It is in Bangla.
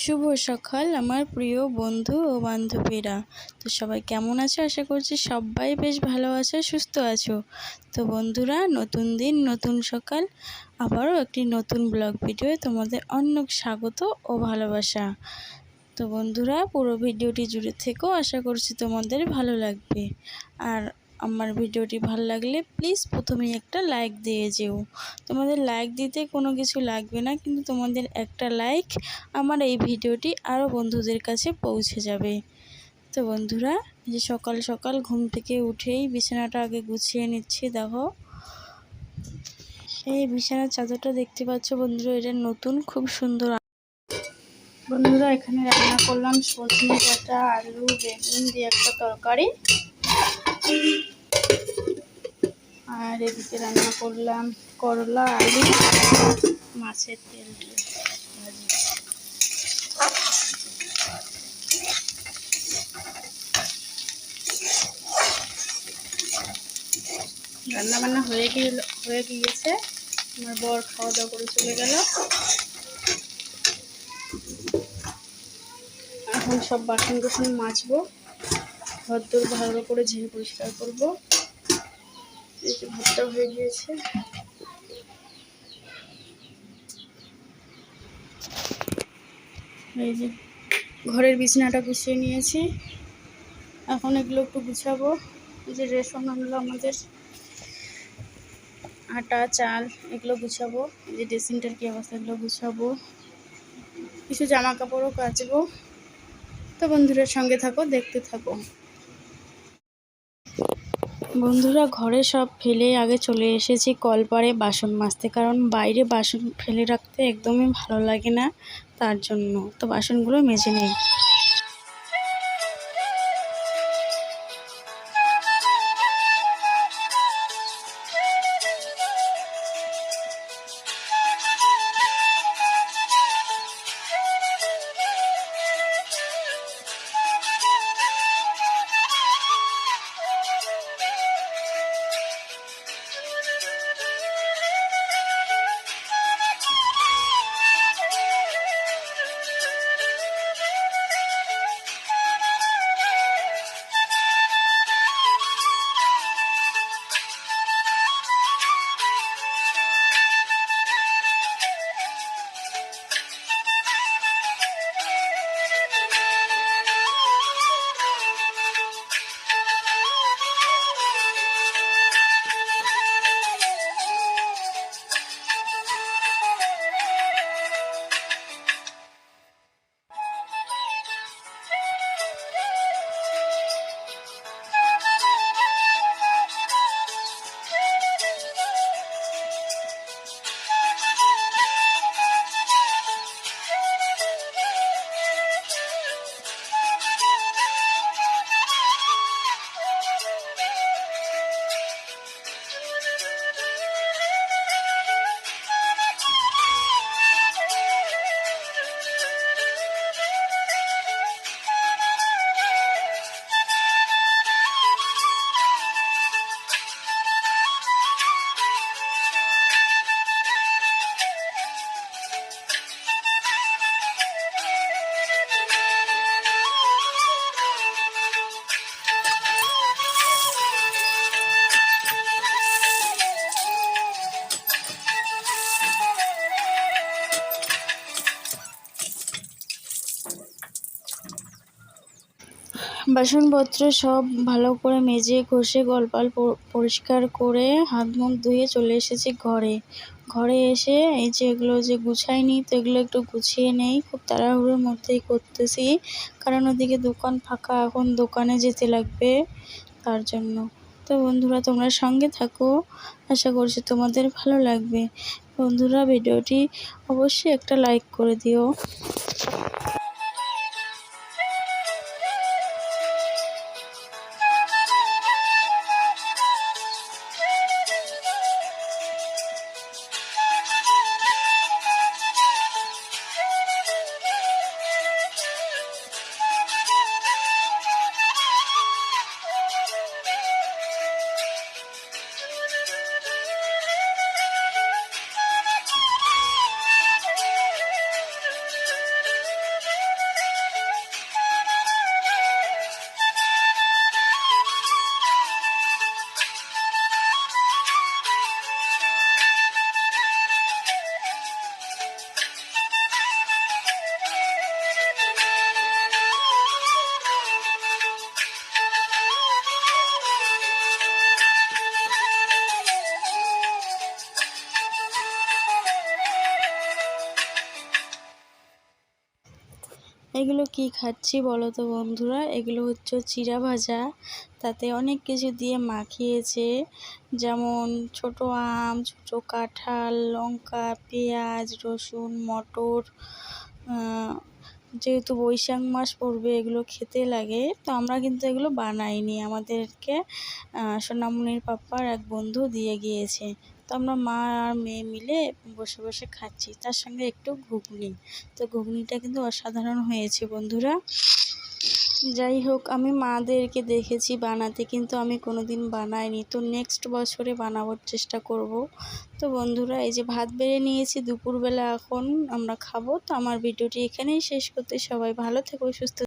শুভ সকাল আমার প্রিয় বন্ধু ও বান্ধবীরা। তো সবাই কেমন আছো? আশা করছি সবাই বেশ ভালো আছো, সুস্থ আছো। তো বন্ধুরা, নতুন দিন নতুন সকাল, আবারও একটি নতুন ব্লগ ভিডিওয়ে তোমাদের অনেক স্বাগত ও ভালোবাসা। তো বন্ধুরা, পুরো ভিডিওটি জুড়ে থেকেও, আশা করছি তোমাদের ভালো লাগবে। আর আমার ভিডিওটি ভালো লাগলে প্লিজ প্রথমেই একটা লাইক দিয়ে যেও। তোমাদের লাইক দিতে কোনো কিছু লাগবে না, কিন্তু তোমাদের একটা লাইক আমার এই ভিডিওটি আরও বন্ধুদের কাছে পৌঁছে যাবে। তো বন্ধুরা, যে সকাল সকাল ঘুম থেকে উঠেই বিছানাটা আগে গুছিয়ে নিচ্ছি। দেখো, এই বিছানার চাদরটা দেখতে পাচ্ছ বন্ধুরা, এটা নতুন, খুব সুন্দর। বন্ধুরা, এখানে রান্না করলাম সজনে ডাঁটা, আলু, বেগুন দিয়ে একটা তরকারি। আর এদিকে রান্না করলাম করলা, আলু, মাছের তেল দিয়ে ভাজি। রান্না বান্না হয়ে গিয়েছে। আমার বর খাওয়া দাওয়া করে চলে গেল। এখন সব বাসন কুসন মাজবো, ঘর দোর ভালো করে ঝেড়ে পরিষ্কার করবো। এই যে ভাতটা হয়ে গিয়েছে। এই যে ঘরের বিছানাটা গুছিয়ে নিয়েছি, এখন এগুলো একটু গুছাবো। এই যে রেশন আনলো আমাদের, আটা, চাল, এগুলো গুছাবো। এই যে ড্রেসিংটার কি অবস্থা, এগুলো গুছাবো। কিছু জামা কাপড়ও কাচবো। তো বন্ধুরা, সঙ্গে থাকো, দেখতে থাকো। বন্ধুরা, ঘরে সব ফেলে আগে চলে এসেছি কলপাড়ে বাসন মাজতে, কারণ বাইরে বাসন ফেলে রাখতে একদমই ভালো লাগে না, তার জন্য তো বাসনগুলো মেজে নেই। বাসনপত্র সব ভালো করে মেজে ঘষে গোলপাল পরিষ্কার করে হাত মুখ ধুয়ে চলে এসেছি ঘরে এসে এই যে এগুলো যে গুছাইনি, তো এগুলো একটু গুছিয়ে নেই। খুব তাড়াহুড়োর মধ্যেই করতেছি, কারণ ওদিকে দোকান ফাঁকা, এখন দোকানে যেতে লাগবে, তার জন্য। তো বন্ধুরা, তোমরা সঙ্গে থাকো, আশা করছি তোমাদের ভালো লাগবে। বন্ধুরা, ভিডিওটি অবশ্যই একটা লাইক করে দিও। এগুলো কি খাচ্ছি বলো তো বন্ধুরা, এগুলো হচ্ছে চিড়া ভাজা, তাতে অনেক কিছু দিয়ে মাখিয়েছে, যেমন ছোট আম, ছোট কাঁঠাল, লঙ্কা, পেঁয়াজ, রসুন, মটর। যেহেতু বৈশাখ মাস পড়বে এগুলো খেতে লাগে, তো আমরা কিন্তু এগুলো বানাইনি, আমাদেরকে সোনামণির পাপ্পার এক বন্ধু দিয়ে গিয়েছে। তো আমরা মা আর মেয়ে মিলে বসে বসে খাচ্ছি, তার সঙ্গে একটু ঘুগনি। তো ঘুগনিটা কিন্তু অসাধারণ হয়েছে বন্ধুরা। যাই হোক, আমি মাদেরকে দেখেছি বানাতে, কিন্তু আমি কোনোদিন বানাইনি, তো নেক্সট বছরে বানাবার চেষ্টা করব। তো বন্ধুরা, এই যে ভাত বেড়ে নিয়েছি, দুপুরবেলা এখন আমরা খাবো। তো আমার ভিডিওটি এখানেই শেষ করতে, সবাই ভালো থেকো, সুস্থ